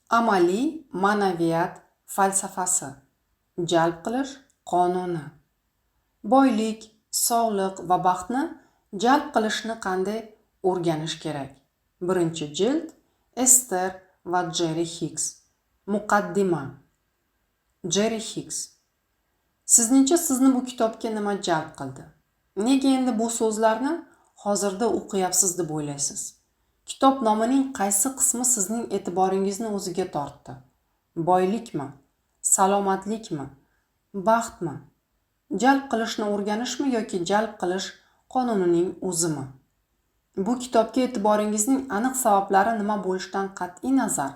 Amaliy ma'naviyat falsafasi. Jalb qilish qonuni. Boylik, sog'liq va baxtni jalb qilishni qanday o'rganish kerak? Birinchi jild. Ester va Jerry Higgs. Muqaddima. Jerry Higgs. Sizningcha sizni bu kitobga nima jalb qildi? Nega endi bu so'zlarni hozirda o'qiyapsiz deb o'ylaysiz? Kitob nomining qaysi qismi sizning e'tiboringizni o'ziga tortdi? Boylikmi? Salomatlikmi? Baxtmi? Jalb qilishni o'rganishmi yoki jalb qilish qonunining o'zimi? Bu kitobga e'tiboringizning aniq sabablari nima bo'lishidan qat'iy nazar,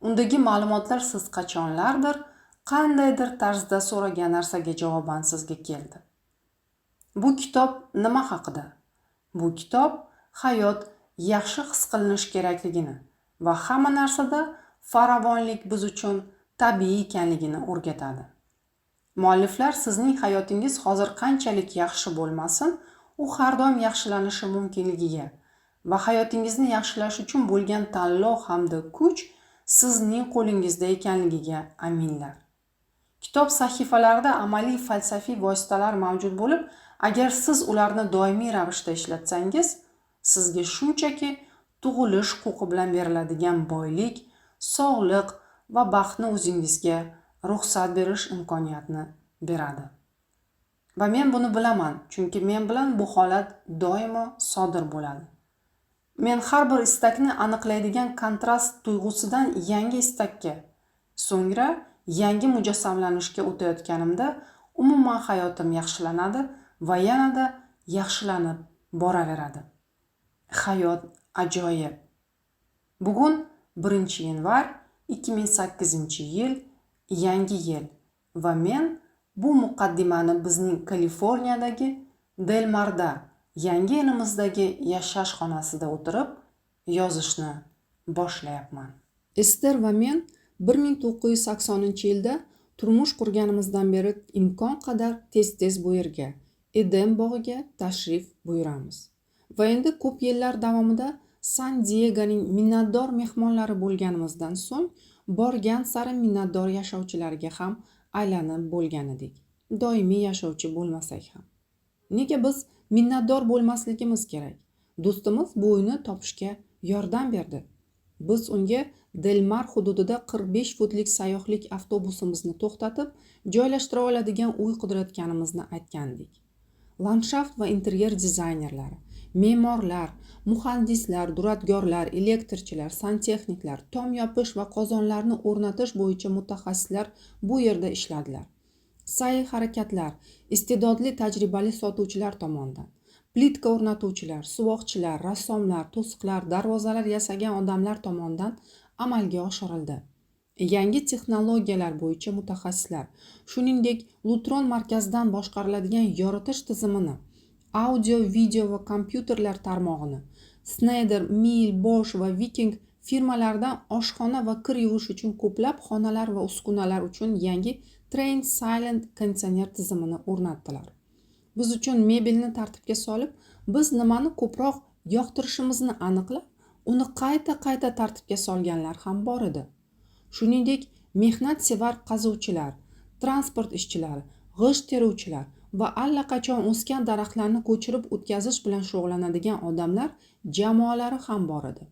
undagi ma'lumotlar siz qachonlardir qandaydir tarzda so'ragan narsaga javoban sizga keldi. Bu kitob nima haqida? Bu kitob hayot yaxshi his qilinish kerakligini va hamma narsada farovonlik biz uchun tabiiy ekanligini o'rgatadi. Mualliflar sizning hayotingiz hozir qanchalik yaxshi bo'lmasin, u har doim yaxshilanishi mumkinligiga va hayotingizni yaxshilash uchun bo'lgan tanlov hamda kuch sizning qo'lingizda ekanligiga aminlar. Kitob sahifalarida amaliy falsafiy vositalar mavjud bo'lib, agar siz ularni doimiy ravishda ishlatsangiz, sizga shunchaki tug'ilish huquqi bilan beriladigan boylik, sog'liq va baxtni o'zingizga ruxsat berish imkoniyatini beradi. Va men buni bilaman, chunki men bilan bu holat doimo sodir bo'ladi. Men har bir istakni aniqlaydigan kontrast tuyg'usidan yangi istakka, so'ngra yangi mujassamlanishga o'tayotganimda umuman hayotim yaxshilanadi va yanada yaxshilanib boraveradi. Hayot ajoyib. Bugun 1-yanvar 2008-yil, yangi yil va men bu muqaddimani bizning Kaliforniyadagi Del Marda, yangi yilimizdagi yashash xonasida o'tirib yozishni boshlayapman. Ester va men 1980-yilda turmush qurganimizdan beri imkon qadar tez-tez bu yerga, Eden bog'iga tashrif buyuramiz. Va endi ko'p yillar davomida San-Diegoning minnatdor mehmonlari bo'lganimizdan so'ng borgan sari minnatdor yashovchilarga ham aylanib bo'lgan edik. Doimiy yashovchi bo'lmasak ham. Nega biz minnatdor bo'lmasligimiz kerak? Do'stimiz bu uyni topishga yordam berdi. Biz unga Del Mar hududida 45 futlik sayyohlik avtobusimizni to'xtatib, joylashtira oladigan uy qidirayotganimizni aytgandik. Landshaft va interyer dizaynerlari, me'morlar, muhandislar, duradgorlar, elektrchilar, santexniklar, tom yopish va qozonlarni o'rnatish bo'yicha mutaxassislar bu yerda ishladilar. Sa'y-harakatlar iste'dodli tajribali sotuvchilar tomonidan, plitka o'rnatuvchilar, suvoqchilar, rassomlar, to'siqlar, darvozalar yasagan odamlar tomonidan amalga oshirildi. Yangi texnologiyalar bo'yicha mutaxassislar, shuningdek Lutron markazidan boshqariladigan yoritish tizimini, audio, video va kompyuterlar tarmog'ini, Schneider, Mill, Bosch va Viking firmalaridan oshxona va kir yuvish uchun ko'plab xonalar va uskunalar uchun yangi Train Silent konditsioner tizimini o'rnatdilar. Biz uchun mebelni tartibga solib, biz nimani ko'proq yoqtirishimizni aniqlab, uni qayta tartibga solganlar ham bor edi. Shuningdek, mehnatsevar qazuvchilar, transport ishchilari, g'isht teruvchilar va allaqachon o'sgan daraxtlarni ko'chirib o'tkazish bilan shug'ullanadigan odamlar jamoalari ham bor edi.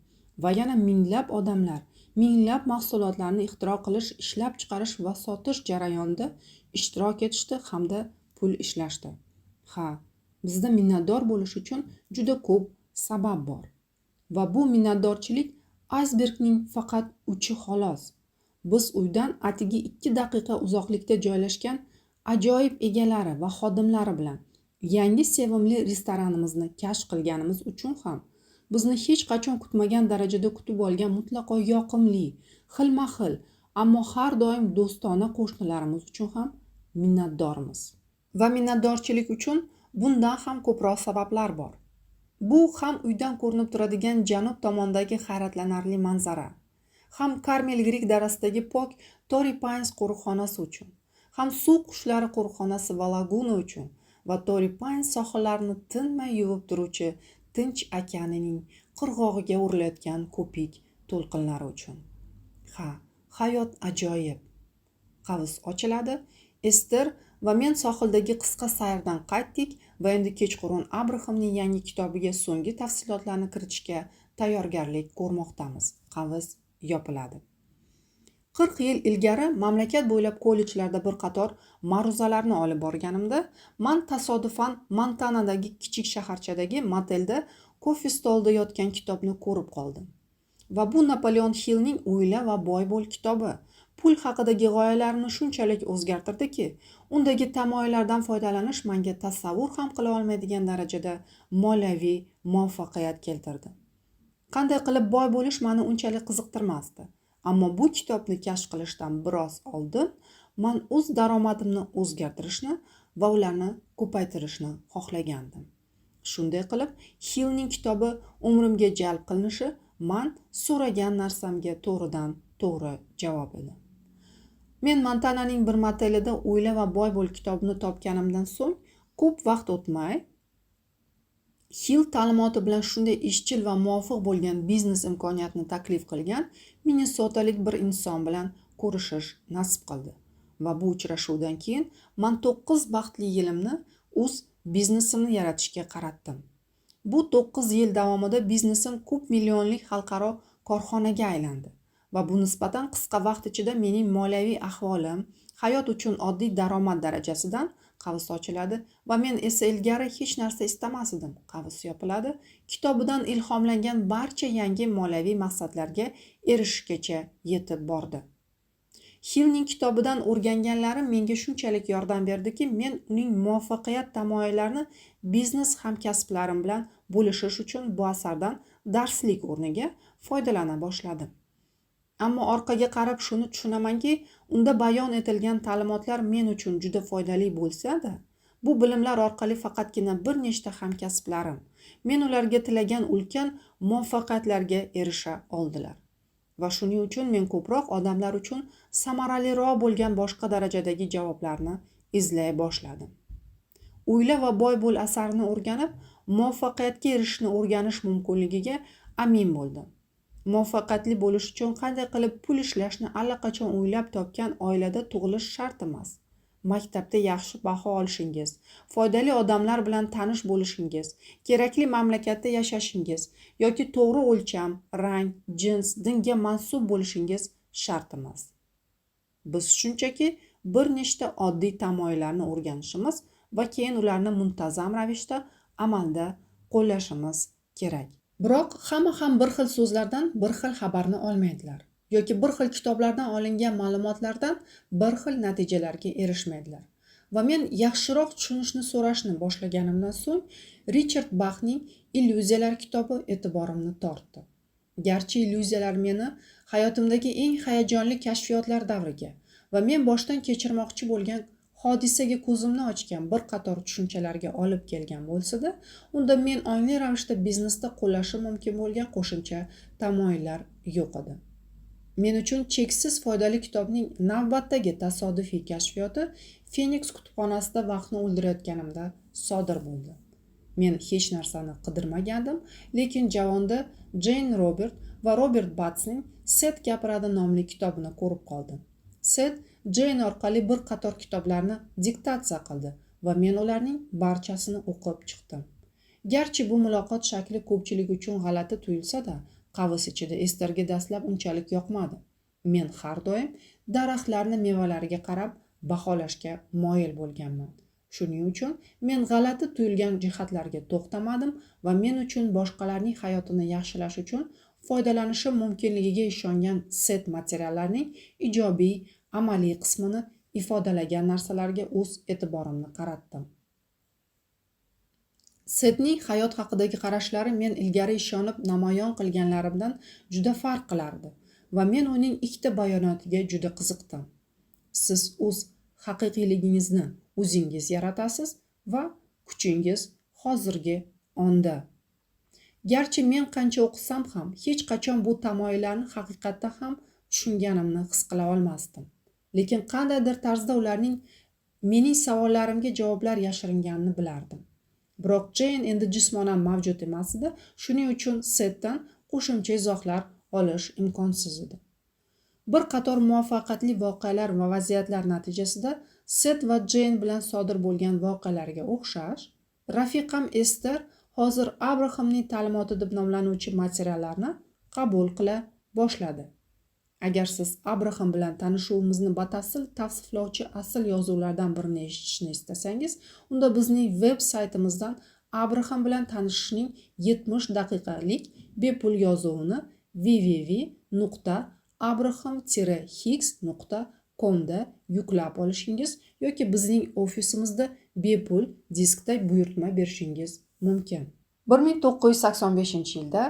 Va yana minglab odamlar, minglab mahsulotlarni ixtiro qilish, ishlab chiqarish va sotish jarayonida ishtirok etishdi hamda pul ishlashdi. Ha, bizda minnatdor bo'lish uchun juda ko'p sabab bor. Va bu minnatdorchilik aysbergning faqat uchi xolos. Biz uydan atigi 2 daqiqa uzoqlikda joylashgan ajoyib egalari va xodimlari bilan yangi sevimli restoranimizni kashf qilganimiz uchun ham, bizni hech qachon kutmagan darajada kutib olgan mutlaqo yoqimli, xilma-xil, ammo har doim do'stona qo'shnilarimiz uchun ham minnatdormiz. Va minnatdorchilik uchun bundan ham ko'proq sabablar bor. Bu ham uydan ko'rinib turadigan janub tomondagi hayratlanarli manzara, ham Karmel Grik darasidagi pok Torrey Pines qo'riqxonasi uchun, ham suv qushlari qo'riqxonasi va laguna uchun va Torrey Pines sohillarini tinmay yuvib turuvchi Tinch okeanining qirg'og'iga urilayotgan ko'pik to'lqinlari uchun. Ha, hayot ajoyib. Qavs ochiladi. Ester va men sohildagi qisqa sayrdan qaytdik va endi kechqurun Abrahamning yangi kitobiga so'nggi tafsilotlarni kiritishga tayyorgarlik ko'rmoqdamiz. Qavs yopiladi. 40 yil ilgari mamlakat bo'ylab kollejlarda bir qator ma'ruzalarni olib borganimda, men tasodifan Montanadagi kichik shaharchadagi motelda kofe stolida yotgan kitobni ko'rib qoldim. Va bu Napoleon Hillning O'yla va boy bo'l kitobi pul haqidagi g'oyalarimni shunchalik o'zgartirdiki, undagi tamoyillardan foydalanish menga tasavvur ham qila olmaydigan darajada moliyaviy muvaffaqiyat keltirdi. Qanday qilib boy bo'lish meni unchalik qiziqtirmasdi. Ammo bu kitobni kashf qilishdan biroz oldin men o'z daromadimni o'zgartirishni va ularni ko'paytirishni xohlagandim. Shunday qilib, Hillning kitobi umrimga jalb qilinishi men so'ragan narsamga to'g'ridan to'g'ri javob edi. Men Montananing bir motelida O'yla va boy bo'l kitobini topganimdan so'ng ko'p vaqt o'tmay Hill ta'limoti bilan shunday ishchil va muvofiq bo'lgan biznes imkoniyatini taklif qilgan Minnesotalik bir inson bilan ko'rishish nasib qildi. Va bu uchrashuvdan keyin men 9 baxtli yilimni o'z biznesimni yaratishga qaratdim. Bu 9 yil davomida biznesim ko'p millionlik xalqaro korxonaga aylandi. Va bu nisbatan qisqa vaqt ichida mening moliyaviy ahvolim hayot uchun oddiy daromad darajasidan qavs ochiladi va men esa ilgari hech narsa istamas edim. Qavs yopiladi. Kitobidan ilhomlangan barcha yangi moliyaviy maqsadlarga erishishgacha yetib bordi. Hillning kitobidan o'rganganlarim menga shunchalik yordam berdiki, men uning muvaffaqiyat tamoyillarini biznes hamkasblarim bilan bo'lishish uchun bu asardan darslik o'rniga foydalana boshladim. Ammo orqaga qarab shuni tushunamanki, unda bayon etilgan ta'limotlar men uchun juda foydali bo'lsa-da, bu bilimlar orqali faqatgina bir nechta hamkasblarim men ularga tilagan ulkan muvaffaqiyatlarga erisha oldilar. Va shuning uchun men ko'proq odamlar uchun samaraliroq bo'lgan boshqa darajadagi javoblarni izlay boshladim. O'yla va boy bo'l asarini o'rganib, muvaffaqiyatga erishishni o'rganish mumkinligiga amin bo'ldim. Muvaffaqiyatli bo'lish uchun qanday qilib pul ishlashni allaqachon o'ylab topgan oilada tug'ilish shart emas. Maktabda yaxshi baho olishingiz, foydali odamlar bilan tanish bo'lishingiz, kerakli mamlakatda yashashingiz yoki to'g'ri o'lcham, rang, jins, dinga mansub bo'lishingiz shart emas. Biz shunchaki bir nechta oddiy tamoyillarni o'rganishimiz va keyin ularni muntazam ravishda amalda qo'llashimiz kerak. Biroq hamma ham bir xil so'zlardan bir xil xabarni olmaydilar yoki bir xil kitoblardan olingan ma'lumotlardan bir xil natijalarga erishmaydilar. Va men yaxshiroq tushunishni so'rashni boshlaganimdan so'ng Richard Bachning Illyuziyalar kitobi e'tiborimni tortdi. Garchi illyuziyalar meni hayotimdagi eng hayajonli kashfiyotlar davriga va men boshdan kechirmoqchi bo'lgan hodisaga ko'zimni ochgan bir qator tushunchalarga olib kelgan bo'lsa-da, unda men ongli ravishda biznesda qo'llashim mumkin bo'lgan qo'shimcha tamoyillar yo'q edi. Men uchun cheksiz foydali kitobning navbatdagi tasodifiy kashfiyoti Phoenix kutubxonasida vaqtni o'ldirayotganimda sodir bo'ldi. Men hech narsani qidirmagandim, lekin javonda Jane Robert va Robert Battsning Set gapiradi nomli kitobini ko'rib qoldim. Set Jane orqali bir qator kitoblarni diktatsiya qildi va men ularning barchasini o'qib chiqdim. Garchi bu muloqot shakli ko'pchilik uchun g'alati tuyulsa-da, qavs ichida Esterga dastlab unchalik yoqmadi. Men har doim daraxtlarni mevalariga qarab baholashga moyil bo'lganman. Shuning uchun men g'alati tuyulgan jihatlarga to'xtamadim va men uchun boshqalarning hayotini yaxshilash uchun foydalanishi mumkinligiga ishongan set materiallarning ijobiy amaliy qismini ifodalagan narsalarga o'z e'tiborimni qaratdim. Setning hayot haqidagi qarashlari men ilgari ishonib namoyon qilganlarimdan juda farq qilardi va men uning ikkita bayonotiga juda qiziqdim. Siz o'z haqiqiyligingizni o'zingiz yaratasiz va kuchingiz hozirgi onda. Garchi men qancha o'qisam ham hech qachon bu tamoyillarni haqiqatda ham tushunganimni his qila olmasdim. Lekin qandaydir tarzda ularning mening savollarimga javoblar yashiringanini bilardim. Biroq Jane endi jismonan mavjud emas edi, shuning uchun Setdan qo'shimcha izohlar olish imkonsiz edi. Bir qator muvaffaqiyatli voqealar va vaziyatlar natijasida Set va Jane bilan sodir bo'lgan voqealarga o'xshash, rafiqam Ester hozir Abrahamning ta'limoti deb nomlanuvchi materiallarni qabul qila boshladi. Agar siz Abraham bilan tanishuvimizni batafsil tavsiflovchi asl yozuvlardan birini eshitishni istasangiz, unda bizning veb-saytimizdan Abraham bilan tanishishning 70 daqiqalik bepul yozuvini www.abraham-hicks.com da yuklab olishingiz yoki bizning ofisimizda bepul diskda buyurtma berishingiz mumkin. 1985-yilda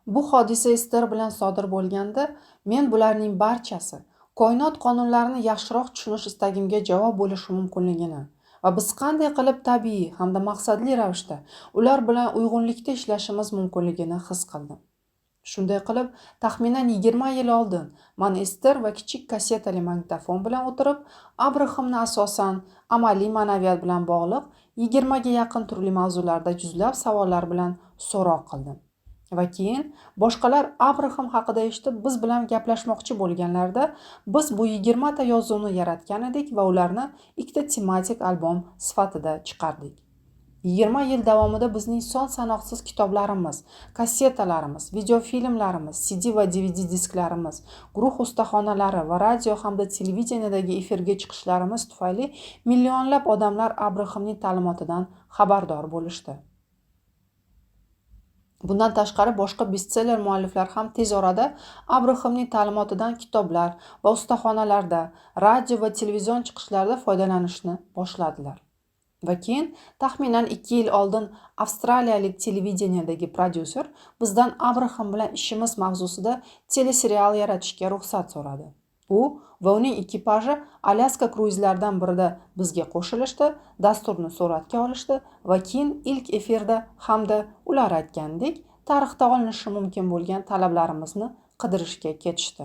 bu hodisa Ester bilan sodir bo'lganda, men bularning barchasi koinot qonunlarini yaxshiroq tushunish istagimga javob bo'lishi mumkinligini va biz qanday qilib tabiiy hamda maqsadli ravishda ular bilan uyg'unlikda ishlashimiz mumkinligini his qildim. Shunday qilib, taxminan 20 yil oldin men Ester va kichik kassetali magnitofon bilan o'tirib, Abrahamni asosan amaliy ma'naviyat bilan bog'liq 20 ga yaqin turli mavzularda yuzlab savollar bilan so'roq qildim. Va keyin boshqalar Abraham haqida eshitib biz bilan gaplashmoqchi bo'lganlarda biz bu 20 ta yozuvni yaratgan edik va ularni ikkita tematik albom sifatida chiqardik. 20 yil davomida bizning son sanoqsiz kitoblarimiz, kassetalarimiz, videofilmlarimiz, CD va DVD disklarimiz, guruh ustaxonalari va radio hamda televideniyadagi efirga chiqishlarimiz tufayli millionlab odamlar Abrahamning ta'limotidan xabardor bo'lishdi. Bundan tashqari boshqa bestseller mualliflar ham tez orada Abrahamning ta'limotidan kitoblar va ustaxonalarda, radio va televizion chiqishlarda foydalanishni boshladilar. Va keyin taxminan 2 yil oldin avstraliyalik televideniyadagi prodyuser bizdan Abraham bilan ishimiz mavzusida teleserial yaratishga ruxsat so'radi. U va uning ekipaji Alyaska kruizlaridan birida bizga qo'shilishdi, dasturni suratga olishdi va keyin ilk efirda hamda ular aytgandek tarixda olinishi mumkin bo'lgan talablarimizni qidirishga ketishdi.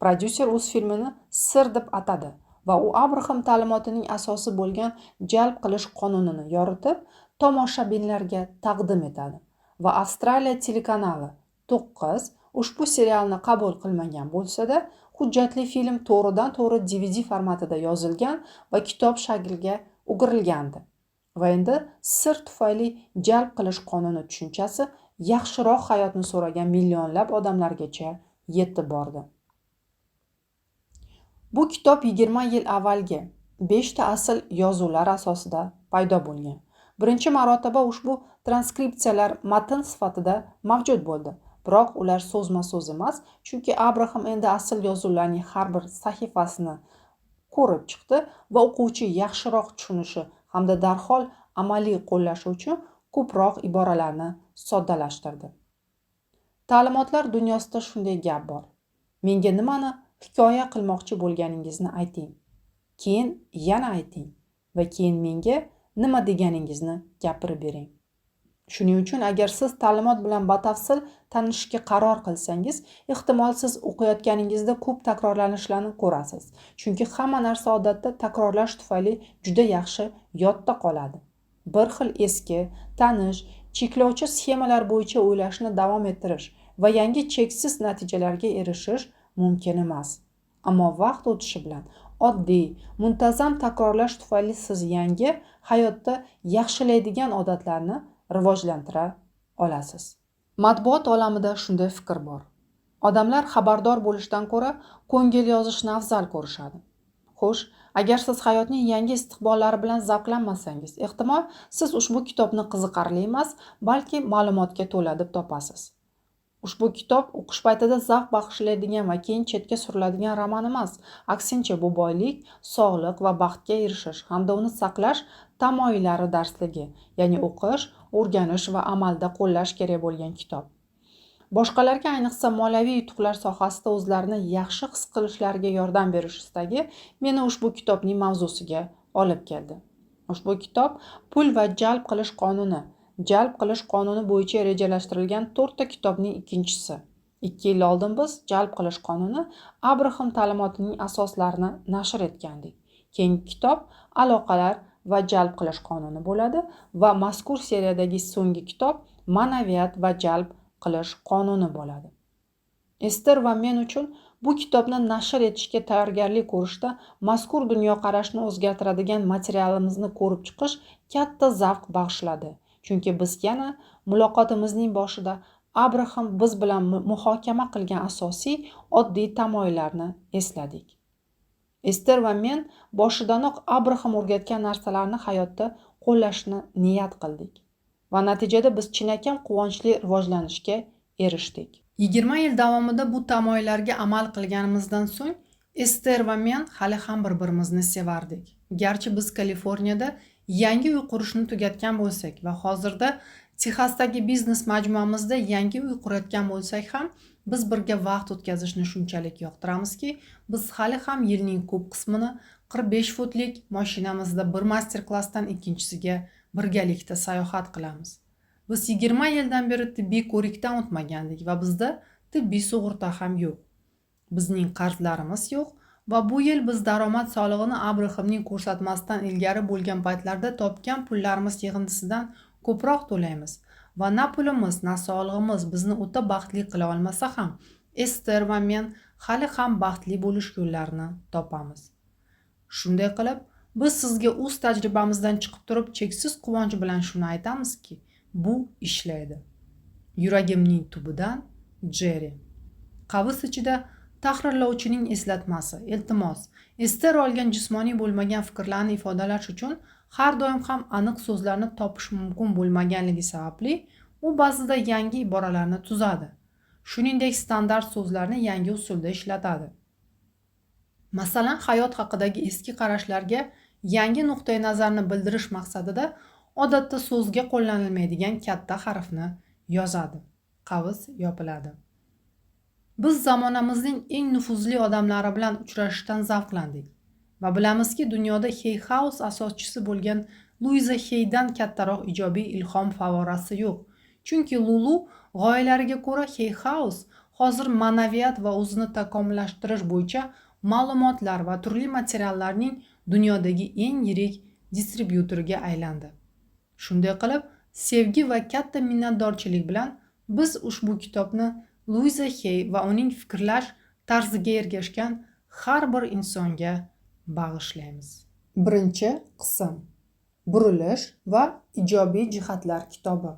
Prodyuser o'z filmini Sir deb atadi va u Abraham ta'limotining asosi bo'lgan jalb qilish qonunini yoritib, tomoshabinlarga taqdim etadi. Va Avstraliya telekanali 9 ushbu serialni qabul qilmagan bo'lsa-da, hujjatli film to'g'ridan-to'g'ri DVD formatida yozilgan va kitob shakliga o'girilgandi. Va endi sir tufayli jalb qilish qonuni tushunchasi yaxshiroq hayotni so'ragan millionlab odamlargacha yetib bordi. Bu kitob 20 yil avvalgi 5 ta asl yozuvlar asosida paydo bo'lgan. Birinchi marotaba ushbu transkripsiyalar matn sifatida mavjud bo'ldi. Biroq ular so'zma-so'z emas, chunki Abraham endi asl yozuvlarning har bir sahifasini ko'rib chiqdi va o'quvchi yaxshiroq tushunishi hamda darhol amaliy qo'llashi uchun ko'proq iboralarni soddalashtirdi. Ta'limotlar dunyosida shunday gap bor. Menga nimani hikoya qilmoqchi bo'lganingizni ayting. Keyin yana ayting va keyin menga nima deganingizni gapirib bering. Shuning uchun agar siz ta'limot bilan batafsil tanishishga qaror qilsangiz, ehtimol siz o'qiyotganingizda ko'p takrorlanishlarni ko'rasiz. Chunki hamma narsa odatda takrorlash tufayli juda yaxshi yodda qoladi. Bir xil eski, tanish, cheklovchi sxemalar bo'yicha o'ylashni davom ettirish va yangi cheksiz natijalarga erishish mumkin emas. Ammo vaqt o'tishi bilan oddiy, muntazam takrorlash tufayli siz yangi, hayotda yaxshilaydigan odatlarni rivojlantira olasiz. Matbuot olamida shunday fikr bor. Odamlar xabardor bo'lishdan ko'ra ko'ngil yozishni afzal ko'rishadi. Xo'sh, agar siz hayotning yangi istiqbollari bilan zavqlanmasangiz, ehtimol siz ushbu kitobni qiziqarli emas, balki ma'lumotga to'la deb topasiz. Ushbu kitob o'qish paytida zavq bag'ishlaydigan va keyin chetga suriladigan roman emas. Aksincha, bu boylik, sog'liq va baxtga erishish hamda uni saqlash tamoyillari darsligi, ya'ni o'qish, o'rganish va amalda qo'llash kerak bo'lgan kitob. Boshqalarga, ayniqsa moliyaviy yutuqlar sohasida o'zlarini yaxshi his qilishlariga yordam berish istagi meni ushbu kitobning mavzusiga olib keldi. Ushbu kitob pul va jalb qilish qonuni bo'yicha rejalashtirilgan 4 ta kitobning ikkinchisi. 2 yil oldin biz jalb qilish qonuni Abraham ta'limotining asoslarini nashr etgandik. Keyingi kitob aloqalar va jalb qilish qonuni bo'ladi va mazkur seriyadagi so'nggi kitob ma'naviyat va jalb qilish qonuni bo'ladi. Ester va men uchun bu kitobni nashr etishga tayyorgarlik ko'rishda mazkur dunyoqarashni o'zgartiradigan materialimizni ko'rib chiqish katta zavq bag'ishladi. Chunki biz yana muloqotimizning boshida Abraham biz bilan muhokama qilgan asosiy oddiy tamoyillarni esladik. Ester va men boshidanoq Abraham o'rgatgan narsalarni hayotda qo'llashni niyat qildik va natijada biz chinakam quvonchli rivojlanishga erishdik. 20 yil davomida bu tamoyillarga amal qilganimizdan so'ng Ester va men hali ham bir-birimizni sevardik. Garchi biz Kaliforniyada yangi uy qurishni tugatgan bo'lsak va hozirda Texasdagi biznes majmuamizda yangi uy qurayotgan bo'lsak ham, biz birga vaqt o'tkazishni shunchalik yoqtiramizki, biz hali ham yilning ko'p qismini 45 futlik mashinamizda bir master-klassdan ikkinchisiga birgalikda sayohat qilamiz. Biz 20 yildan beri tibbiy ko'rikdan o'tmagandik va bizda tibbiy sug'urta ham yo'q. Bizning qarzlarimiz yo'q va bu yil biz daromad solig'ini Abrahamning ko'rsatmasidan ilgari bo'lgan paytlarda topgan pullarimiz yig'indisidan ko'proq to'laymiz va na pulimiz, na sog'lig'imiz bizni o'ta baxtli qila olmasa ham, Ester va men hali ham baxtli bo'lish yo'llarini topamiz. Shunday qilib, biz sizga o'z tajribamizdan chiqib turib cheksiz quvonch bilan shuni aytamizki, bu ishlaydi. Yuragimning tubidan Jerry. Qavs ichida tahrirlovchining eslatmasi. Iltimos, Ester olgan jismoniy bo'lmagan fikrlarni ifodalash uchun har doim ham aniq so'zlarni topish mumkin bo'lmaganligi sababli u ba'zida yangi iboralarni tuzadi. Shuningdek, standart so'zlarni yangi usulda ishlatadi. Masalan, hayot haqidagi eski qarashlarga yangi nuqtai nazarni bildirish maqsadida odatda so'zga qo'llanilmaydigan katta harfni yozadi. Qavs yopiladi. Biz zamonamizning eng nufuzli odamlari bilan uchrashishdan zavqlandik va bilamizki, dunyoda Hay House asoschisi bo'lgan Louisa Haydan kattaroq ijobiy ilhom favorasi yo'q. Chunki Lulu g'oyalariga ko'ra Hay House hozir ma'naviyat va o'zini takomillashtirish bo'yicha ma'lumotlar va turli materiallarning dunyodagi eng yirik distribyutoriga aylandi. Shunday qilib, sevgi va katta minnatdorchilik bilan biz ushbu kitobni Louisa Hay va uning fikrlash tarziga ergashgan har bir insonga bag'ishlaymiz. Birinchi qism. Burilish va ijobiy jihatlar kitobi.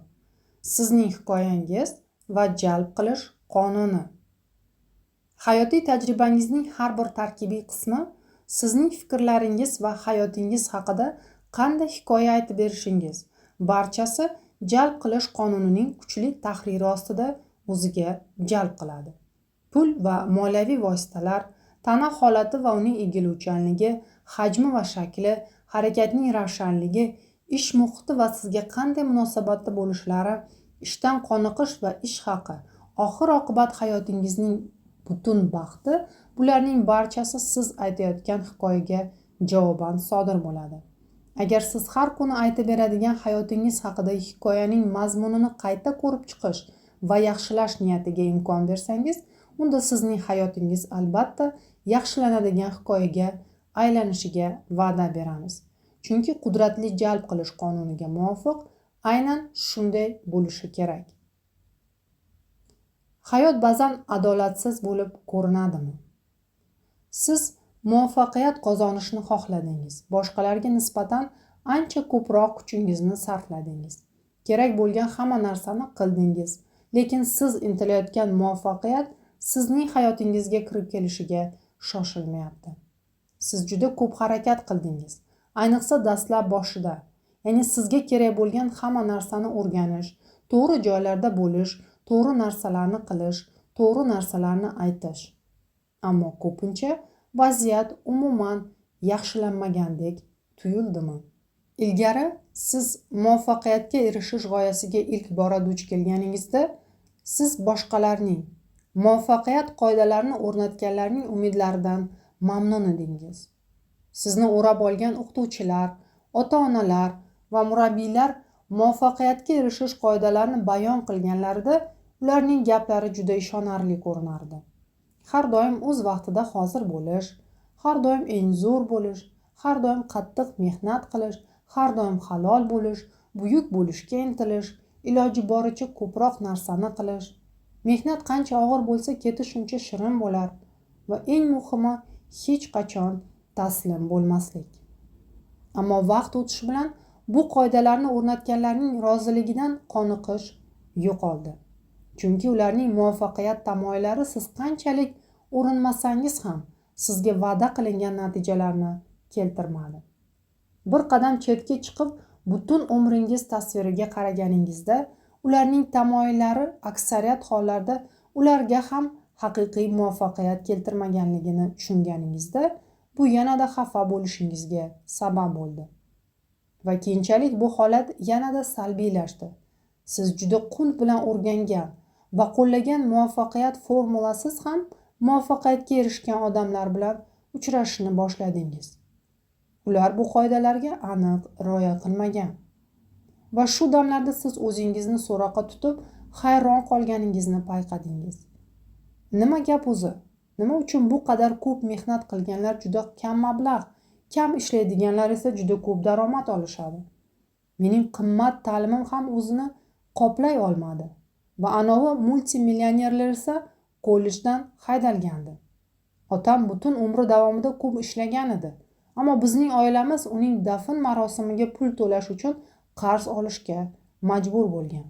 Sizning hikoyangiz va jalb qilish qonuni. Hayotiy tajribangizning har bir tarkibiy qismi sizning fikrlaringiz va hayotingiz haqida qanday hikoya aytib berishingiz, barchasi jalb qilish qonunining kuchli tahriri ostida o'ziga jalb qiladi. Pul va moliyaviy vositalar, tana holati va uning egiluvchanligi, hajmi va shakli, harakatning ravshanligi, ish muhiti va sizga qanday munosabatda bo'lishlari, ishdan qoniqish va ish haqi, oxir-oqibat hayotingizning butun baxti, bularning barchasi siz aytayotgan hikoyaga javoban sodir bo'ladi. Agar siz har kuni aytib beradigan hayotingiz haqidagi hikoyaning mazmunini qayta ko'rib chiqish va yaxshilash niyatiga imkon bersangiz, unda sizning hayotingiz albatta yaxshilanadigan hikoyaga aylanishiga va'da beramiz. Chunki qudratli jalb qilish qonuniga muvofiq aynan shunday bo'lishi kerak. Hayot ba'zan adolatsiz bo'lib ko'rinadimi? Siz muvaffaqiyat qozonishni xohladingiz. Boshqalarga nisbatan ancha ko'proq kuchingizni sarfladingiz. Kerak bo'lgan hamma narsani qildingiz. Lekin siz intilayotgan muvaffaqiyat sizning hayotingizga kirib kelishiga shoshilmayapti. Siz juda ko'p harakat qildingiz. Ayniqsa dastlab boshida. Ya'ni sizga kerak bo'lgan hamma narsani o'rganish, to'g'ri joylarda bo'lish, to'g'ri narsalarni qilish, to'g'ri narsalarni aytish. Ammo ko'pincha vaziyat umuman yaxshilanmagandek tuyuldimi? Ilgari siz muvaffaqiyatga erishish g'oyasiga ilk bora duch kelganingizda, siz boshqalarning, muvaffaqiyat qoidalarini o'rnatganlarning umidlaridan mamnun edingiz. Sizni o'rab olgan o'qituvchilar, ota-onalar va murabbiylar muvaffaqiyatga erishish qoidalarini bayon qilganlarida ularning gaplari juda ishonarli ko'rinardi. Har doim o'z vaqtida hozir bo'lish, har doim eng zo'r bo'lish, har doim qattiq mehnat qilish, har doim halol bo'lish, buyuk bo'lishga intilish, iloji boricha ko'proq narsani qilish. Mehnat qancha og'ir bo'lsa, ketish shuncha shirin bo'lar va eng muhimi hech qachon taslim bo'lmaslik. Ammo vaqt o'tishi bilan bu qoidalarni o'rnatganlarning roziligidan qoniqish yo'qoldi. Chunki ularning muvaffaqiyat tamoyillari siz qanchalik urinmasangiz ham sizga va'da qilingan natijalarni keltirmadi. Bir qadam chetga chiqib butun umringiz tasviriga qaraganingizda ularning tamoyillari aksariyat hollarda ularga ham haqiqiy muvaffaqiyat keltirmaganligini tushunganingizda bu yanada xafa bo'lishingizga sabab bo'ldi. Va keyinchalik bu holat yanada salbiylashdi. Siz juda qunt bilan o'rgangan va qo'llagan muvaffaqiyat formulasiz ham muvaffaqiyatga erishgan odamlar bilan uchrashishni boshladingiz. Ular bu qoidalarga aniq rioya qilmagan. Va shu damlarda siz o'zingizni so'roqqa tutib, hayron qolganingizni payqadingiz. Nima gap o'zi? Nima uchun bu qadar ko'p mehnat qilganlar juda kam mablag', kam ishlaydiganlar esa juda ko'p daromad olishadi? Mening qimmat ta'limim ham o'zini qoplay olmadi va anovi multimillionerlar esa kollejdan haydalgandi. Otam butun umri davomida ko'p ishlagan edi, ammo bizning oilamiz uning dafn marosimiga pul to'lash uchun qarz olishga majbur bo'lgan.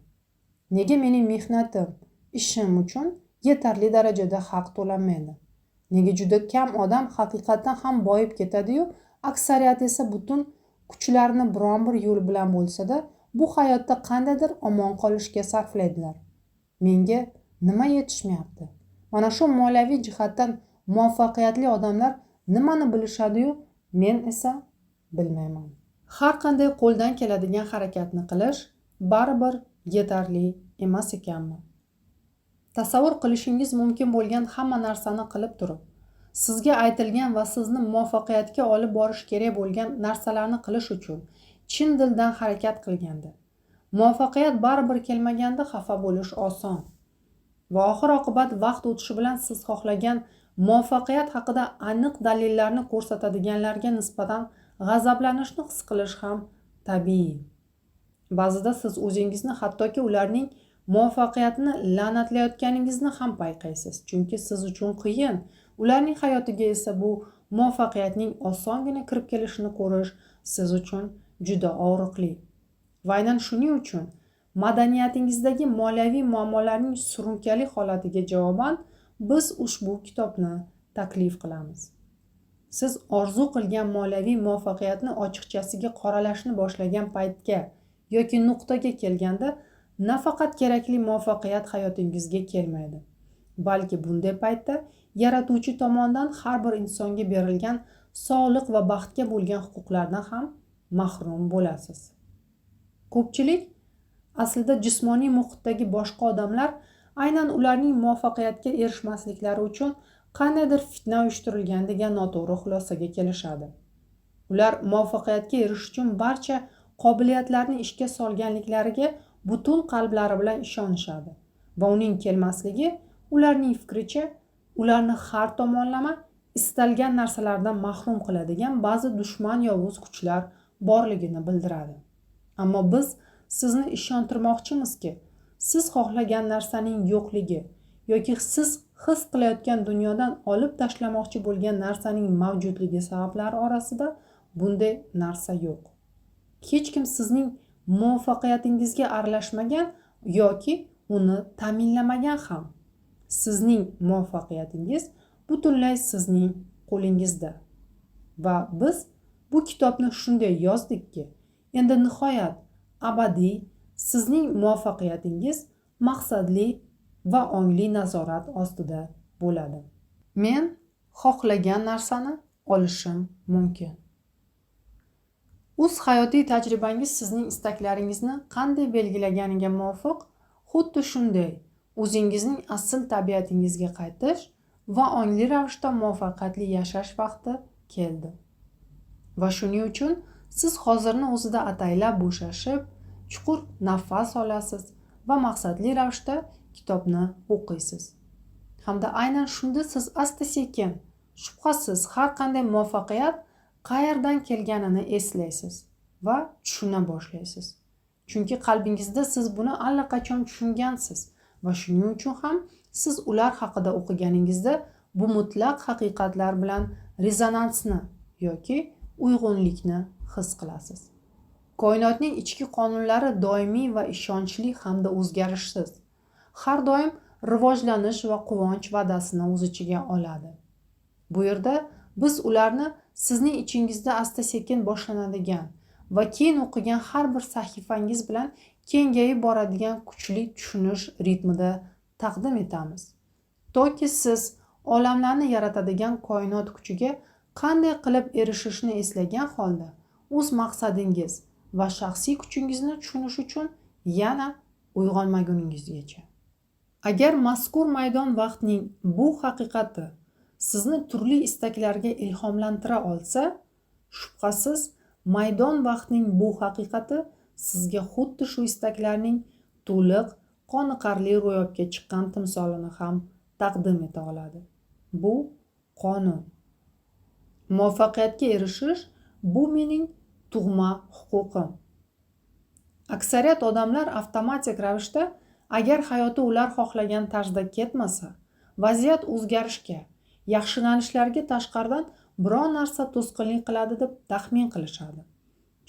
Nega mening mehnatim, ishim uchun yetarli darajada haq to'lanmaydi? Nega juda kam odam haqiqatan ham boyib ketadi-yu, aksariyat esa butun kuchlarini biron bir yo'l bilan bo'lsa-da, bu hayotda qandaydir omon qolishga sarflaydilar? Menga nima yetishmayapti? Mana shu moliyaviy jihatdan muvaffaqiyatli odamlar nimani bilishadi-yu, men esa bilmayman. Har qanday qo'ldan keladigan harakatni qilish baribir yetarli emas ekanmi? Tasavvur qilishingiz mumkin bo'lgan hamma narsani qilib turib, sizga aytilgan va sizni muvaffaqiyatga olib borish kerak bo'lgan narsalarni qilish uchun chin dildan harakat qilganda, muvaffaqiyat baribir kelmaganda xafa bo'lish oson. Va oxir-oqibat vaqt o'tishi bilan siz xohlagan muvaffaqiyat haqida aniq dalillarni ko'rsatadiganlarga nisbatan g'azablanishni his qilish ham tabiiy. Ba'zida siz o'zingizni hattoki ularning muvaffaqiyatini la'natlayotganingizni ham payqaysiz, chunki siz uchun qiyin, ularning hayotiga esa bu muvaffaqiyatning osongina kirib kelishini ko'rish siz uchun juda og'riqli. Va aynan shuning uchun madaniyatingizdagi moliyaviy muammolarning surunkali holatiga javoban biz ushbu kitobni taklif qilamiz. Siz orzu qilgan moliyaviy muvaffaqiyatni ochiqchasiga qoralashni boshlagan paytga yoki nuqtaga kelganda nafaqat kerakli muvaffaqiyat hayotingizga kelmaydi, balki bunday paytda yaratuvchi tomonidan har bir insonga berilgan sog'lik va baxtga bo'lgan huquqlardan ham mahrum bo'lasiz. Ko'pchilik aslida jismoniy muhitdagi boshqa odamlar aynan ularning muvaffaqiyatga erishmasliklari uchun qandaydir fitna uyushtirilgan degan noto'g'ri xulosaga kelishadi. Ular muvaffaqiyatga erishish uchun barcha qobiliyatlarni ishga solganliklariga butun qalblari bilan ishonishadi va uning kelmasligi ularning fikricha ularni har tomonlama istalgan narsalardan mahrum qiladigan ba'zi dushman yovuz kuchlar borligini bildiradi. Ammo biz sizni ishontirmoqchimizki, siz xohlagan narsaning yo'qligi yoki siz his qilayotgan dunyodan olib tashlamoqchi bo'lgan narsaning mavjudligi sabablari orasida bunday narsa yo'q. Hech kim sizning muvaffaqiyatingizga aralashmagan yoki uni ta'minlamagan ham. Sizning muvaffaqiyatingiz butunlay sizning qo'lingizda. Va biz bu kitobni shunday yozdikki, endi nihoyat abadiy sizning muvaffaqiyatingiz maqsadli va ongli nazorat ostida bo'ladi. Men xohlagan narsani olishim mumkin. O'z hayotiy tajribangiz sizning istaklaringizni qanday belgilaganiga muvofiq xuddi shunday o'zingizning asl tabiatingizga qaytish va ongli ravishda muvaffaqiyatli yashash vaqti keldi. Va shuning uchun siz hozirni o'zida ataylab bo'shashib, chuqur nafas olasiz va maqsadli ravishda kitobni o'qiysiz. Hamda aynan shunda siz asta-sekin, shubhasiz har qanday muvaffaqiyat qayerdan kelganini eslaysiz va tushuna boshlaysiz. Chunki qalbingizda siz buni allaqachon tushungansiz va shuning uchun ham siz ular haqida o'qiganingizda bu mutlaq haqiqatlar bilan rezonansni yoki uyg'unlikni his qilasiz. Koinotning ichki qonunlari doimiy va ishonchli hamda o'zgarishsiz. Har doim rivojlanish va quvonch va'dasini o'z ichiga oladi. Bu yerda biz ularni sizning ichingizda asta-sekin boshlanadigan va keyin o'qigan har bir sahifangiz bilan kengayib boradigan kuchli tushunish ritmida taqdim etamiz. Toki siz olamlarni yaratadigan koinot kuchiga qanday qilib erishishni eslagan holda o'z maqsadingiz va shaxsiy kuchingizni tushunish uchun yana uyg'onmaguningizgacha. Agar mazkur maydon vaqtning bu haqiqati sizni turli istaklarga ilhomlantira olsa, shubhasiz maydon vaqtning bu haqiqati sizga xuddi shu istaklarning to'liq, qoniqarli ro'yobga chiqqan timsolini ham taqdim eta oladi. Bu qonun. Muvaffaqiyatga erishish bu mening tug'ma huquqim. Aksariyat odamlar avtomatik ravishda agar hayoti ular xohlagan tarzda ketmasa, vaziyat o'zgarishga, yaxshilanishlarga tashqaridan biron narsa to'sqinlik qiladi deb taxmin qilishadi.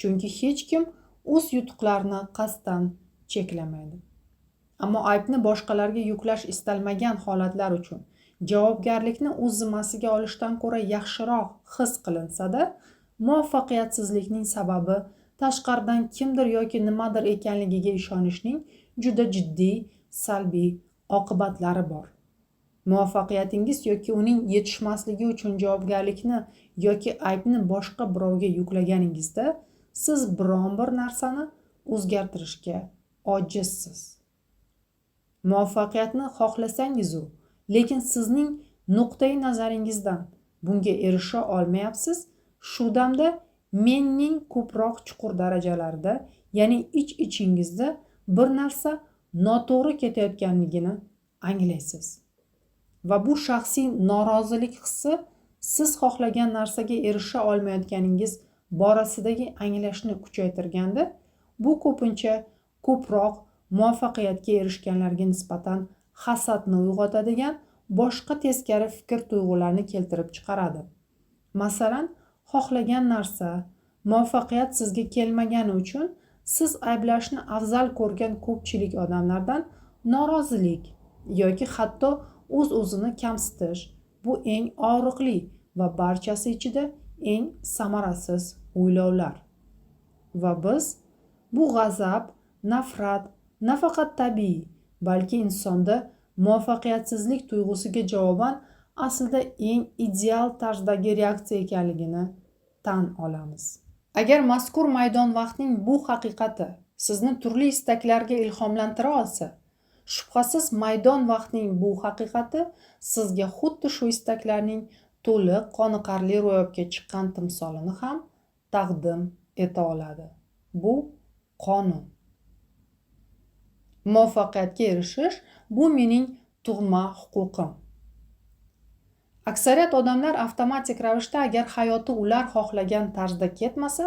Chunki hech kim o'z yutuqlarini qasddan cheklamaydi. Ammo aybni boshqalarga yuklash istalmagan holatlar uchun javobgarlikni o'z zimmasiga olishdan ko'ra yaxshiroq his qilinsa-da, muvaffaqiyatsizlikning sababi tashqaridan kimdir yoki nimadir ekanligiga ishonishning juda jiddiy salbiy oqibatlari bor. Muvaffaqiyatingiz yoki uning yetishmasligi uchun javobgarlikni yoki aybni boshqa birovga yuklaganingizda siz biron bir narsani o'zgartirishga ojizsiz. Muvaffaqiyatni xohlasangiz-u, lekin sizning nuqtai nazaringizdan bunga erisha olmayapsiz, shu damda menning ko'proq chuqur darajalarda, ya'ni ich-ichingizda bir narsa noto'g'ri ketayotganligini anglaysiz. Va bu shaxsiy norozilik hissi siz xohlagan narsaga erisha olmayotganingiz borasidagi anglashni kuchaytirganda, bu ko'pincha ko'proq muvaffaqiyatga erishganlarga nisbatan hasadni uyg'otadigan boshqa teskari fikr tuyg'ularni keltirib chiqaradi. Masalan, xohlagan narsa, muvaffaqiyat sizga kelmagani uchun siz ayblashni afzal ko'rgan ko'pchilik odamlardan norozilik yoki hatto o'z-o'zini kamsitish bu eng og'riqli va barchasi ichida eng samarasiz o'ylovlar. Va biz bu g'azab, nafrat nafaqat tabiiy, balki insonda muvaffaqiyatsizlik tuyg'usiga javoban aslida eng ideal tarzdagi reaksiya ekanligini tan olamiz. Agar mazkur maydon vaqtning bu haqiqati sizni turli istaklarga ilhomlantira olsa, shubhasiz maydon vaqtning bu haqiqati sizga xuddi shu istaklarning to'liq qoniqarli ro'yobga chiqqan timsolini ham taqdim eta oladi. Bu qonun. Muvaffaqiyatga erishish bu mening tug'ma huquqim. Aksariyat odamlar avtomatik ravishda agar hayoti ular xohlagan tarzda ketmasa,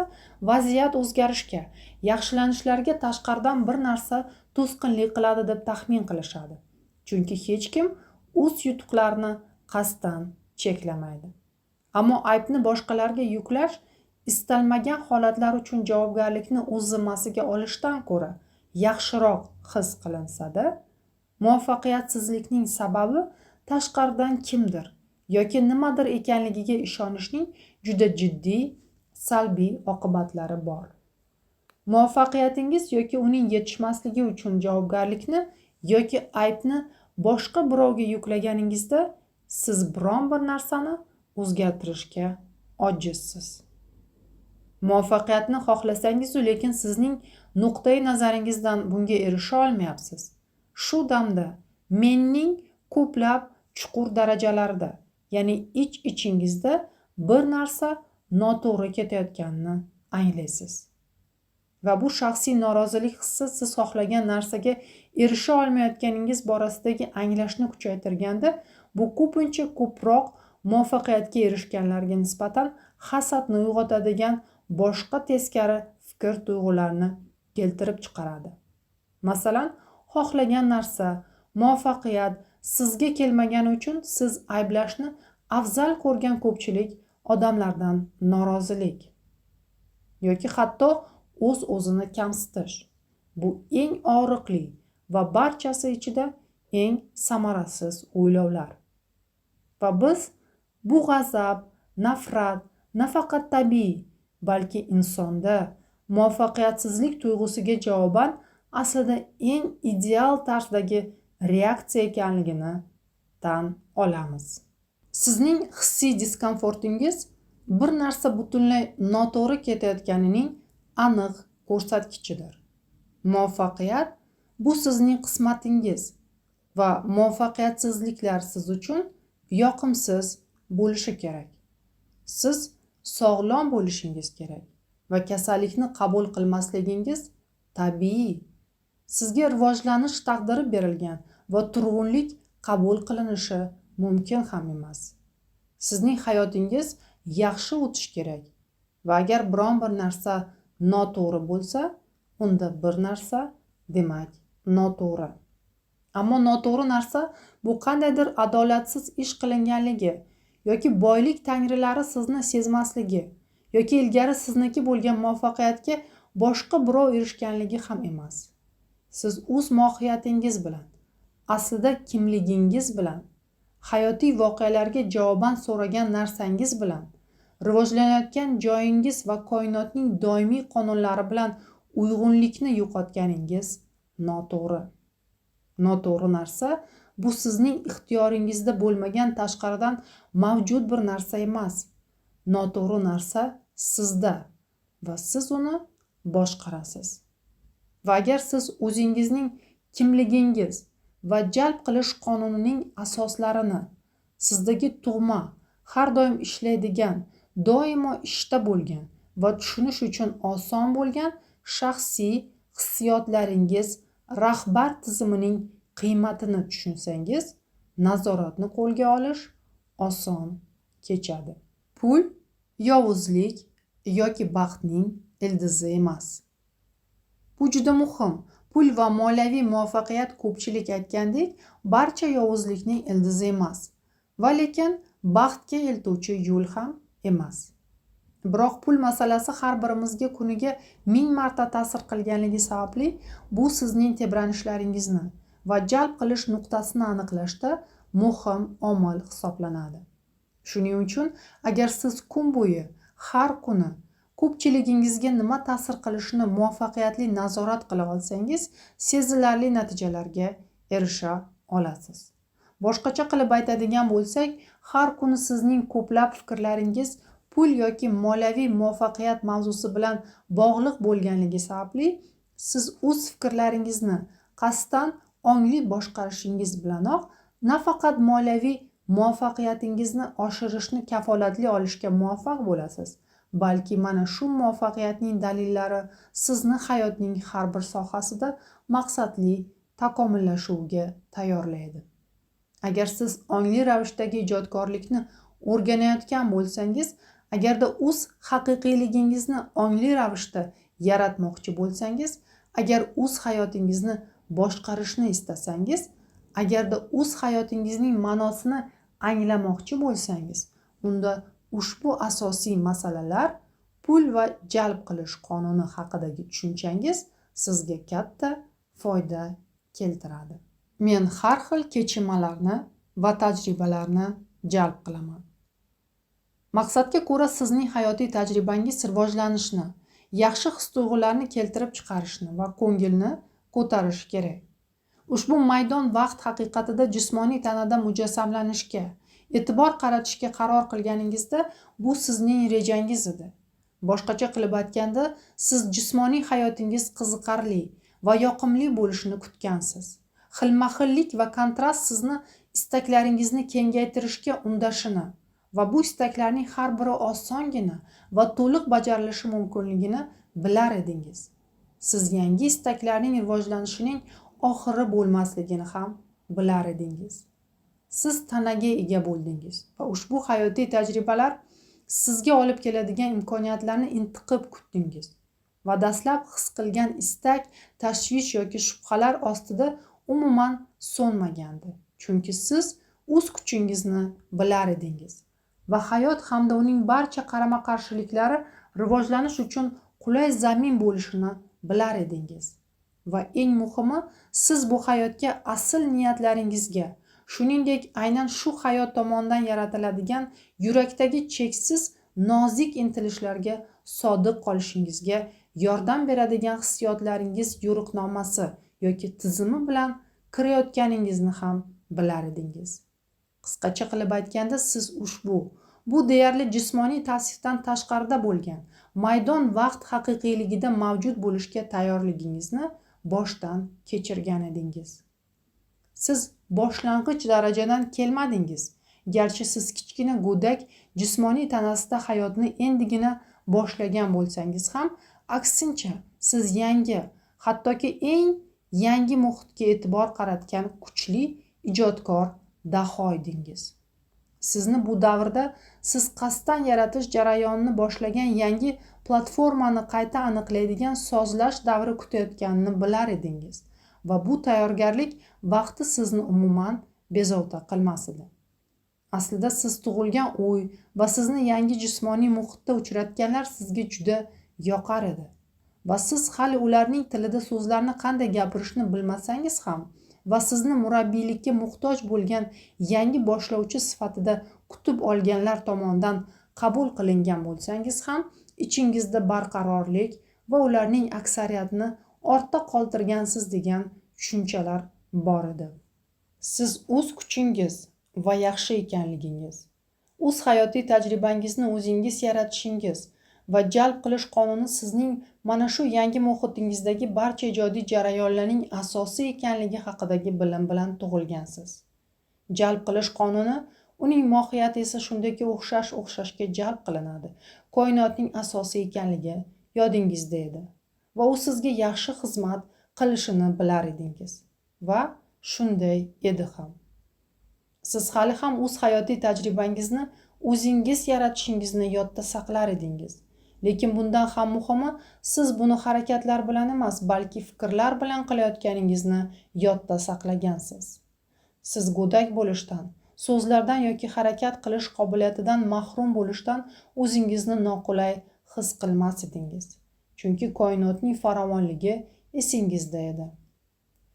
vaziyat o'zgarishga, yaxshilanishlarga tashqaridan bir narsa to'sqinlik qiladi deb taxmin qilishadi. Chunki hech kim o'z yutuqlarini qasddan cheklamaydi. Ammo aybni boshqalarga yuklash istalmagan holatlar uchun javobgarlikni o'z zimmasiga olishdan ko'ra yaxshiroq his qilinsa-da, muvaffaqiyatsizlikning sababi tashqaridan kimdir yoki nimadir ekanligiga ishonishning juda jiddiy salbiy oqibatlari bor. Muvaffaqiyatingiz yoki uning yetishmasligi uchun javobgarlikni yoki aybni boshqa birovga yuklaganingizda siz biron bir narsani o'zgartirishga ojizsiz. Muvaffaqiyatni xohlasangiz, lekin sizning nuqtai nazaringizdan bunga erisha olmayapsiz. Shu damda menning ko'plab chuqur darajalarda, ya'ni ich-ichingizda bir narsa noto'g'ri ketayotganini anglaysiz. Va bu shaxsiy norozilik hissi siz xohlagan narsaga erisha olmayotganingiz borasidagi anglashni kuchaytirganda, bu ko'pincha ko'proq muvaffaqiyatga erishganlarga nisbatan hasadni uyg'otadigan boshqa teskari fikr tuyg'ularni keltirib chiqaradi. Masalan, xohlagan narsa, muvaffaqiyat sizga kelmagani uchun siz ayblashni afzal ko'rgan ko'pchilik odamlardan norozilik yoki hatto o'z-o'zini kamsitish. Bu eng og'riqli va barchasi ichida eng samarasiz o'ylovlar. Va biz bu g'azab, nafrat nafaqat tabiiy, balki insonda muvaffaqiyatsizlik tuyg'usiga javoban aslida eng ideal tarzdagi reaksiya ekanligini tan olamiz. Sizning hissiy diskomfortingiz bir narsa butunlay noto'g'ri ketayotganining aniq ko'rsatkichidir. Muvaffaqiyat bu sizning qismatingiz va muvaffaqiyatsizliklar siz uchun yoqimsiz bo'lishi kerak. Siz sog'lom bo'lishingiz kerak va kasallikni qabul qilmasligingiz tabiiy. Sizga rivojlanish taqdiri berilgan va turg'unlik qabul qilinishi mumkin ham emas. Sizning hayotingiz yaxshi o'tishi kerak va agar biron bir narsa noto'g'ri bo'lsa, unda bir narsa demak noto'g'ri. Ammo noto'g'ri narsa bu qandaydir adolatsiz ish qilinganligi yoki boylik tangrilari sizni sezmasligi yoki ilgari sizniki bo'lgan muvaffaqiyatga boshqa birov erishganligi ham emas. Siz o'z mohiyyatingiz bilan, aslida kimligingiz bilan, hayotiy voqealarga javoban so'ragan narsangiz bilan, rivojlanayotgan joyingiz va koinotning doimiy qonunlari bilan uyg'unlikni yo'qotganingiz noto'g'ri. Noto'g'ri narsa bu sizning ixtiyoringizda bo'lmagan tashqaridan mavjud bir narsa emas. Noto'g'ri narsa sizda va siz uni boshqarasiz. Va agar siz o'zingizning kimligingiz va jalb qilish qonunining asoslarini, sizdagi tug'ma, har doim ishlaydigan, doimo ishda bo'lgan va tushunish uchun oson bo'lgan shaxsiy hissiyotlaringiz rahbar tizimining qiymatini tushunsangiz, nazoratni qo'lga olish oson kechadi. Pul yovuzlik yoki baxtning ildizi emas. Bu juda muhim. Pul va moliyaviy muvaffaqiyat ko'pchilik aytgandek, barcha yovuzlikning ildizi emas, va lekin baxtga eltuvchi yo'l ham emas. Biroq pul masalasi har birimizga kuniga 1000 marta ta'sir qilganligi sababli bu sizning tebranishlaringizni va jalb qilish nuqtasini aniqlashda muhim omil hisoblanadi. Shuning uchun agar siz kun bo'yi har kuni ko'pchiligingizga nima ta'sir qilishini muvaffaqiyatli nazorat qila olsangiz, sezilarli natijalarga erisha olasiz. Boshqacha qilib aytadigan bo'lsak, har kuni sizning ko'plab fikrlaringiz pul yoki moliyaviy muvaffaqiyat mavzusi bilan bog'liq bo'lganligi sababli siz o'z fikrlaringizni qasddan ongli boshqarishingiz bilanoq nafaqat moliyaviy muvaffaqiyatingizni oshirishni kafolatli olishga muvaffaq bo'lasiz, balki mana shu muvaffaqiyatning dalillari sizni hayotning har bir sohasida maqsadli takomillashuvga tayyorlaydi. Agar siz ongli ravishdagi ijodkorlikni o'rganayotgan bo'lsangiz, agarda o'z haqiqiyligingizni ongli ravishda yaratmoqchi bo'lsangiz, agar o'z hayotingizni boshqarishni istasangiz, agarda o'z hayotingizning ma'nosini anglamoqchi bo'lsangiz, unda ushbu asosiy masalalar, pul va jalb qilish qonuni haqidagi tushunchangiz sizga katta foyda keltiradi. Men har xil kechinmalarni va tajribalarni jalb qilaman. Maqsadga ko'ra sizning hayotiy tajribangiz rivojlanishni, yaxshi his-tuyg'ularni keltirib chiqarishni va ko'ngilni ko'tarishi kerak. Ushbu maydon vaqt haqiqatida jismoniy tanada mujassamlanishga, e'tibor qaratishga qaror qilganingizda bu sizning rejangiz edi. Boshqacha qilib aytganda, siz jismoniy hayotingiz qiziqarli va yoqimli bo'lishini kutgansiz. Xilma-xillik va kontrast sizni istaklaringizni kengaytirishga undashini va bu istaklarning har biri osongina va to'liq bajarilishi mumkinligini bilar edingiz. Siz yangi istaklarning rivojlanishining oxiri bo'lmasligini ham bilar edingiz. Siz tanaga ega bo'ldingiz va ushbu hayotiy tajribalar sizga olib keladigan imkoniyatlarni intiqib kutdingiz va dastlab his qilgan istak, tashvish yoki shubhalar ostida umuman so'nmagandi. Chunki siz o'z kuchingizni bilar edingiz va hayot hamda uning barcha qarama-qarshiliklari rivojlanish uchun qulay zamin bo'lishini bilar edingiz. Va eng muhimi, siz bu hayotga asl niyatlaringizga, shuningdek aynan shu hayot tomonidan yaratiladigan yurakdagi cheksiz nozik intilishlarga sodiq qolishingizga yordam beradigan hissiyotlaringiz yo'riqnomasi yoki tizimi bilan kirayotganingizni ham bilar edingiz. Qisqacha qilib aytganda, siz bu deyarli jismoniy tavsifdan tashqarida bo'lgan maydon vaqt haqiqiyligida mavjud bo'lishga tayyorligingizni boshdan kechirgan edingiz. Siz boshlang'ich darajadan kelmadingiz. Garchi siz kichkina go'dak jismoniy tanasida hayotni endigina boshlagan bo'lsangiz ham, aksincha siz yangi, hattoki eng yangi muhitga e'tibor qaratgan kuchli ijodkor daho edingiz. Sizni bu davrda siz qasddan yaratish jarayonini boshlagan yangi platformani qayta aniqlaydigan sozlash davri kutayotganini bilar edingiz va bu tayyorgarlik vaqti sizni umuman bezovta qilmas edi. Aslida siz tug'ilgan uy va sizni yangi jismoniy muhitda uchratganlar sizga juda yoqar edi va siz hali ularning tilida so'zlarni qanday gapirishni bilmasangiz ham va sizni murabbiylikka muhtoj bo'lgan yangi boshlovchi sifatida kutib olganlar tomonidan qabul qilingan bo'lsangiz ham, ichingizda barqarorlik va ularning aksariyatini ortda qoldirgansiz degan tushunchalar bor edi. Siz o'z kuchingiz va yaxshi ekanligingiz, o'z hayotiy tajribangizni o'zingiz yaratishingiz va jalb qilish qonuni sizning mana shu yangi muhitingizdagi barcha ijodiy jarayonlarning asosiy ekanligi haqidagi bilim bilan tug'ilgansiz. Jalb qilish qonuni, uning mohiyati esa shundaki o'xshashga jalb qilinadi. Koinotning asosiy ekanligi yodingizda edi va u sizga yaxshi xizmat qilishini bilar edingiz va shunday edi ham. Siz hali ham o'z hayotiy tajribangizni o'zingiz yaratishingizni yodda saqlar edingiz. Lekin bundan ham muhimi, siz buni harakatlar bilan emas, balki fikrlar bilan qilayotganingizni yodda saqlagansiz. Siz go'dak bo'lishdan, so'zlardan yoki harakat qilish qobiliyatidan mahrum bo'lishdan o'zingizni noqulay his qilmas edingiz. Chunki koinotning farovonligi esingizda edi.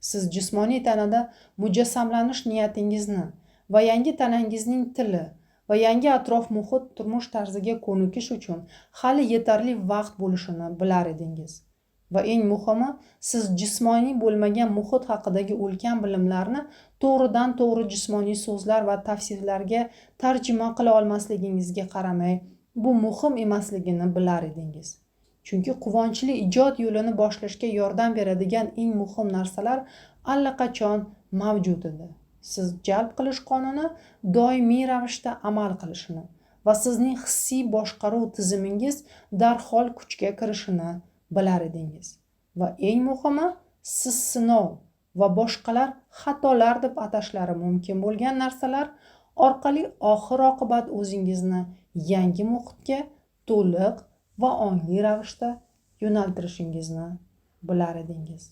Siz jismoniy tanada mujassamlanish niyatingizni va yangi tanangizning tili va yangi atrof muhit turmush tarziga ko'nikish uchun hali yetarli vaqt bo'lishini bilar edingiz. Va eng muhimi, siz jismoniy bo'lmagan muhit haqidagi ulkan bilimlarni to'g'ridan to'g'ri jismoniy so'zlar va tavsiflarga tarjima qila olmasligingizga qaramay, bu muhim emasligini bilar edingiz. Chunki quvonchli ijod yo'lini boshlashga yordam beradigan eng muhim narsalar allaqachon mavjud edi. Siz jalb qilish qonuni doimiy ravishda amal qilishini va sizning hissiy boshqaruv tizimingiz darhol kuchga kirishini bilar edingiz. Va eng muhimi, siz sinov va boshqalar xatolar deb atashlari mumkin bo'lgan narsalar orqali oxir-oqibat o'zingizni yangi muhitga to'liq va ongli ravishda yo'naltirishingizni bilar edingiz.